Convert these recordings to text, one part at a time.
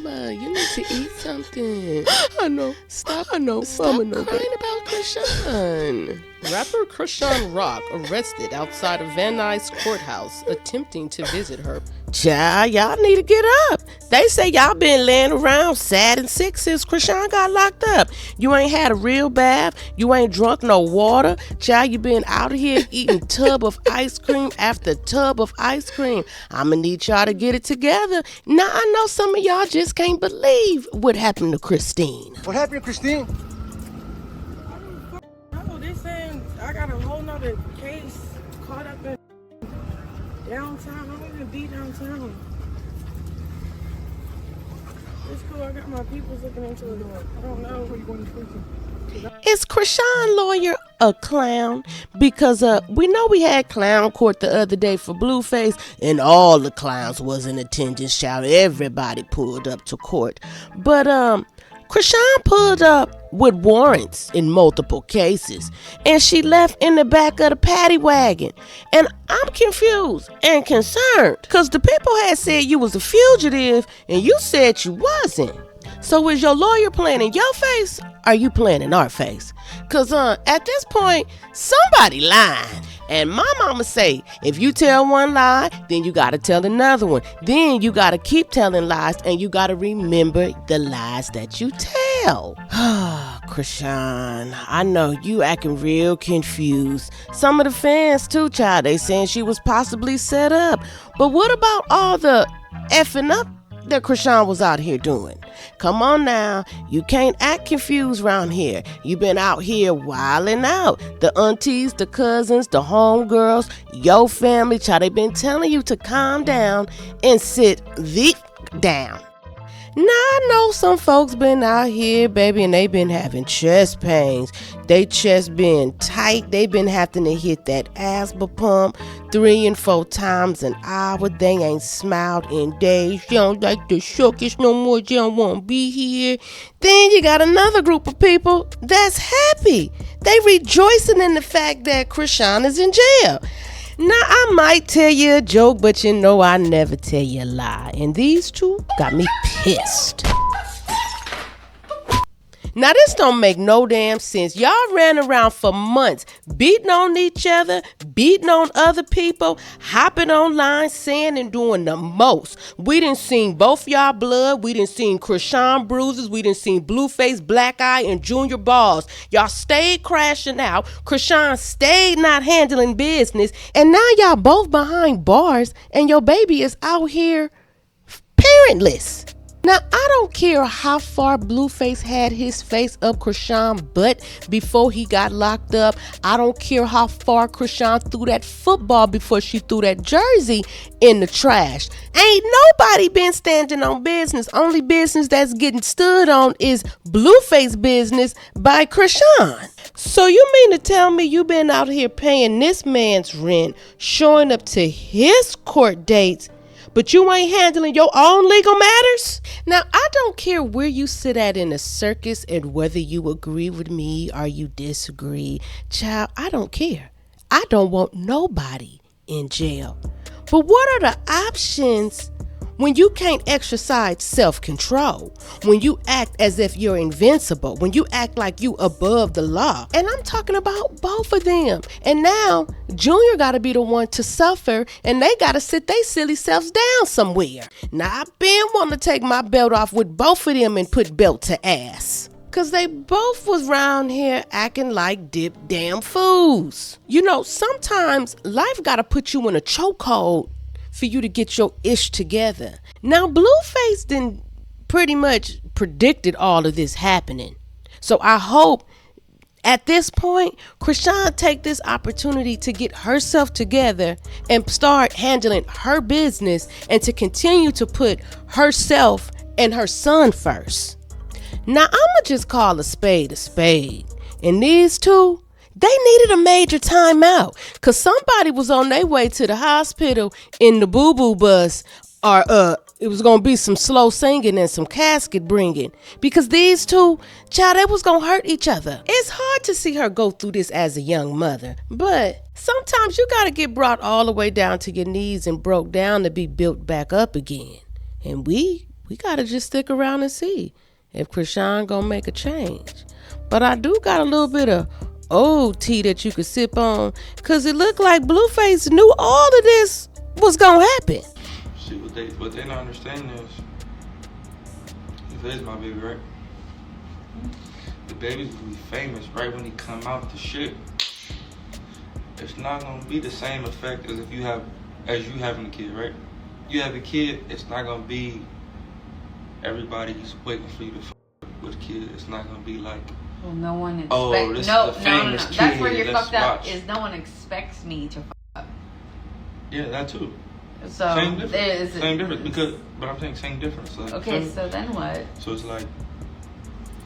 Mama, you need to eat something. I know. Stop I know. Stop Mama know crying that. about Chrisean. Rapper Chrisean Rock arrested outside of Van Nuys courthouse attempting to visit her. Child, y'all need to get up. They say y'all been laying around sad and sick since Chrisean got locked up. You ain't had a real bath. You ain't drunk no water. Child, you been out here eating tub of ice cream after tub of ice cream. I'ma need y'all to get it together. Now, I know some of y'all just can't believe what happened to Christine. What happened, Christine? Oh, they saying I got a whole nother case caught up in downtown. I don't even be downtown. It's cool. I got my peoples looking into it. I don't know. Who you going to speak to? Is Chrisean lawyer a clown? Because we know we had clown court the other day for Blueface, and all the clowns was in attendance. Shout, everybody pulled up to court. But Chrisean pulled up with warrants in multiple cases, and she left in the back of the paddy wagon. And I'm confused and concerned because the people had said you was a fugitive and you said you wasn't. So is your lawyer playing in your face, or are you playing in our face? Because at this point, somebody lying. And my mama say, if you tell one lie, then you got to tell another one. Then you got to keep telling lies, and you got to remember the lies that you tell. Chrisean, I know you acting real confused. Some of the fans too, child, they saying she was possibly set up. But what about all the effing up that Chrisean was out here doing? Come on now, you can't act confused around here. You been out here wilding out. The aunties, the cousins, the homegirls, your family, child, they been telling you to calm down and sit the down. Now, I know some folks been out here, baby, and they been having chest pains. They chest been tight. They been having to hit that asthma pump 3 and 4 times an hour. They ain't smiled in days. You don't like the circus no more. You don't want to be here. Then you got another group of people that's happy. They rejoicing in the fact that Chrisean is in jail. Now, I might tell you a joke, but you know I never tell you a lie. And these two got me pissed. Now, this don't make no damn sense. Y'all ran around for months, beating on each other, beating on other people, hopping online, saying and doing the most. We done seen both y'all blood. We done seen Chrisean bruises. We done seen Blueface, Black Eye, and Junior Balls. Y'all stayed crashing out. Chrisean stayed not handling business. And now y'all both behind bars, and your baby is out here parentless. Now, I don't care how far Blueface had his face up Chrisean's butt before he got locked up. I don't care how far Chrisean threw that football before she threw that jersey in the trash. Ain't nobody been standing on business. Only business that's getting stood on is Blueface business by Chrisean. So you mean to tell me you been out here paying this man's rent, showing up to his court dates, but you ain't handling your own legal matters? Now, I don't care where you sit at in the circus and whether you agree with me or you disagree. Child, I don't care. I don't want nobody in jail. But what are the options when you can't exercise self-control? When you act as if you're invincible? When you act like you above the law? And I'm talking about both of them. And now, Junior got to be the one to suffer, and they got to sit their silly selves down somewhere. Now, I've been wanting to take my belt off with both of them and put belt to ass. Because they both was round here acting like dip damn fools. You know, sometimes life got to put you in a chokehold for you to get your ish together. Now, Blueface done pretty much predicted all of this happening. So I hope at this point, Chrisean take this opportunity to get herself together and start handling her business and to continue to put herself and her son first. Now, I'ma just call a spade a spade. And these two, they needed a major timeout because somebody was on their way to the hospital in the boo-boo bus, or it was going to be some slow singing and some casket bringing, because these two, child, they was going to hurt each other. It's hard to see her go through this as a young mother, but sometimes you got to get brought all the way down to your knees and broke down to be built back up again. And we we gotta just stick around and see if Chrisean gonna make a change. But I do got a little bit of old tea that you could sip on, cause it looked like Blueface knew all of this was gonna happen. See, what they not understanding is, Blueface my baby, right? The baby's gonna be famous right when he come out the shit. It's not gonna be the same effect as you having a kid, right? You have a kid, it's not gonna be everybody's waiting for you to with a kid. It's not gonna be like, well, no one expects. oh, this is a famous kid. That's where you're let's fucked up. watch. Is no one expects me to fuck up. Yeah, that too. So same difference. Same difference because, but I'm saying same difference. Like, okay, so then what? So it's like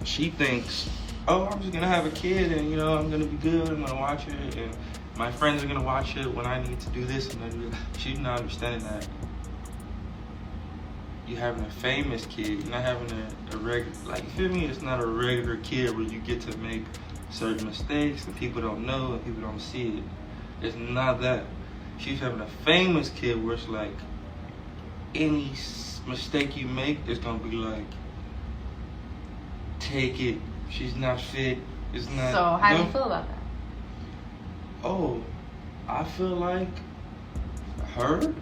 she thinks, oh, I'm just gonna have a kid and I'm gonna be good. I'm gonna watch it and my friends are gonna watch it when I need to do this and I do that. She's not understanding that you're having a famous kid. You're not having a regular, like, you feel me? It's not a regular kid where you get to make certain mistakes and people don't know and people don't see it. It's not that. She's having a famous kid where it's like any mistake you make is gonna be like, take it. She's not fit. It's not. So how do you feel about that? Oh, I feel like her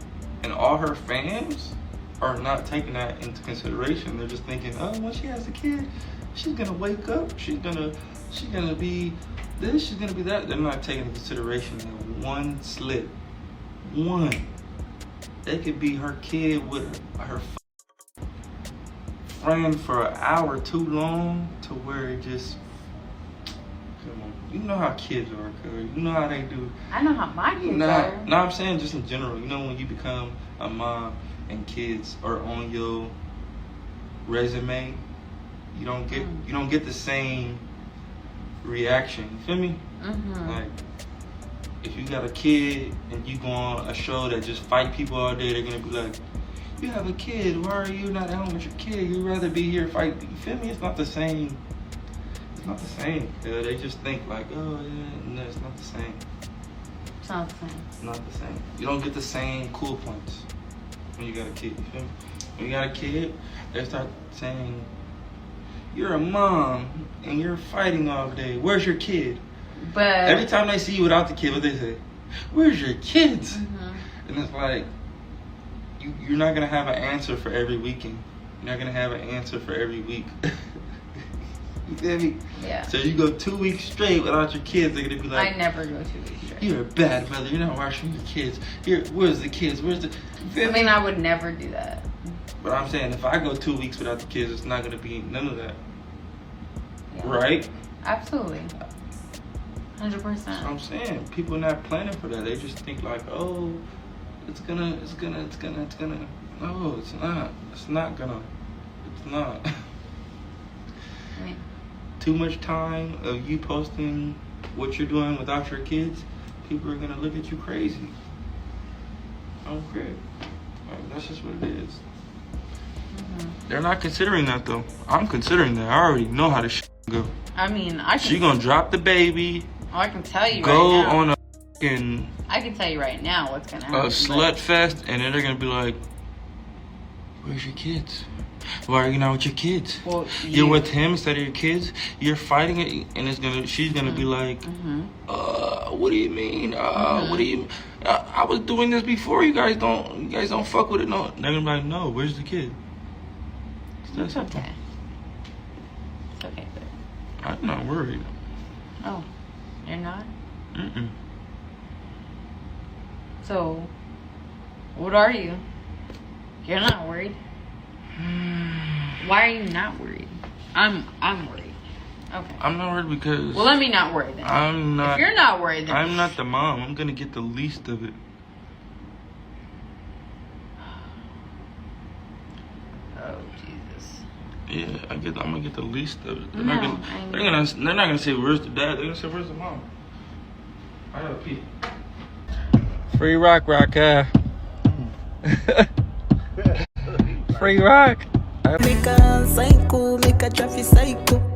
and all her fans are not taking that into consideration. They're just thinking, oh, when she has a kid, she's gonna wake up. She's gonna be this. She's gonna be that. They're not taking into consideration that one slip, it could be her kid with her friend for an hour too long to where it just. Come on, you know how kids are, cuz. You know how they do. I know how my kids are. No, I'm saying just in general. When you become a mom and kids are on your resume, you don't get the same reaction. You feel me? Mm-hmm. Like, if you got a kid and you go on a show that just fight people all day, they're gonna be like, you have a kid, why are you not at home with your kid? You'd rather be here fighting. You feel me? It's not the same. It's not the same. They just think like, oh yeah, no, it's not the same. It's not the same. It's not the same. You don't get the same cool points when you got a kid. You feel me? When you got a kid, they start saying, you're a mom and you're fighting all day. Where's your kid? But every time they see you without the kid, what they say? Where's your kids? Mm-hmm. And it's like, you're not gonna have an answer for every weekend. You're not gonna have an answer for every week. You feel me? Yeah. So you go 2 weeks straight without your kids, they're gonna be like, I never go 2 weeks straight. you're a bad mother. You're not watching your kids. Where's the kids? Where's the? I mean, I would never do that. But I'm saying, if I go 2 weeks without the kids, it's not gonna be none of that, Yeah. right? Absolutely. 100%. That's what I'm saying. People not planning for that. They just think like, oh, it's gonna. No, it's not. It's not gonna. It's not. I mean, Too much time of you posting what you're doing without your kids, people are gonna look at you crazy. I don't care. Like, that's just what it is. mm-hmm. They're not considering that though. I'm considering that. I already know how this shit go. I mean, She gonna drop the baby. I can tell you go right now. on a fucking I can tell you right now what's gonna happen. a slut fest, and then they're gonna be like, "Where's your kids? Why are you not with your kids? Well, You're with him instead of your kids. You're fighting it, and she's gonna be like, what do you mean? What do you? I was doing this before. You guys don't fuck with it. No, they're gonna be like, no. Where's the kid? It's okay. It's okay, babe. I'm not worried. Oh, you're not? Mm-mm. So, what are you? You're not worried. Why are you not worried? I'm worried. Okay. I'm not worried because. Well, let me not worry then. I'm not. If you're not worried, then I'm not the mom. I'm gonna get the least of it. Oh Jesus. Yeah, I'm gonna get the least of it. They're No, not gonna say where's the dad. They're gonna say where's the mom. I gotta pee. Free rock. Free rock. Make a psycho, make a traffic psycho.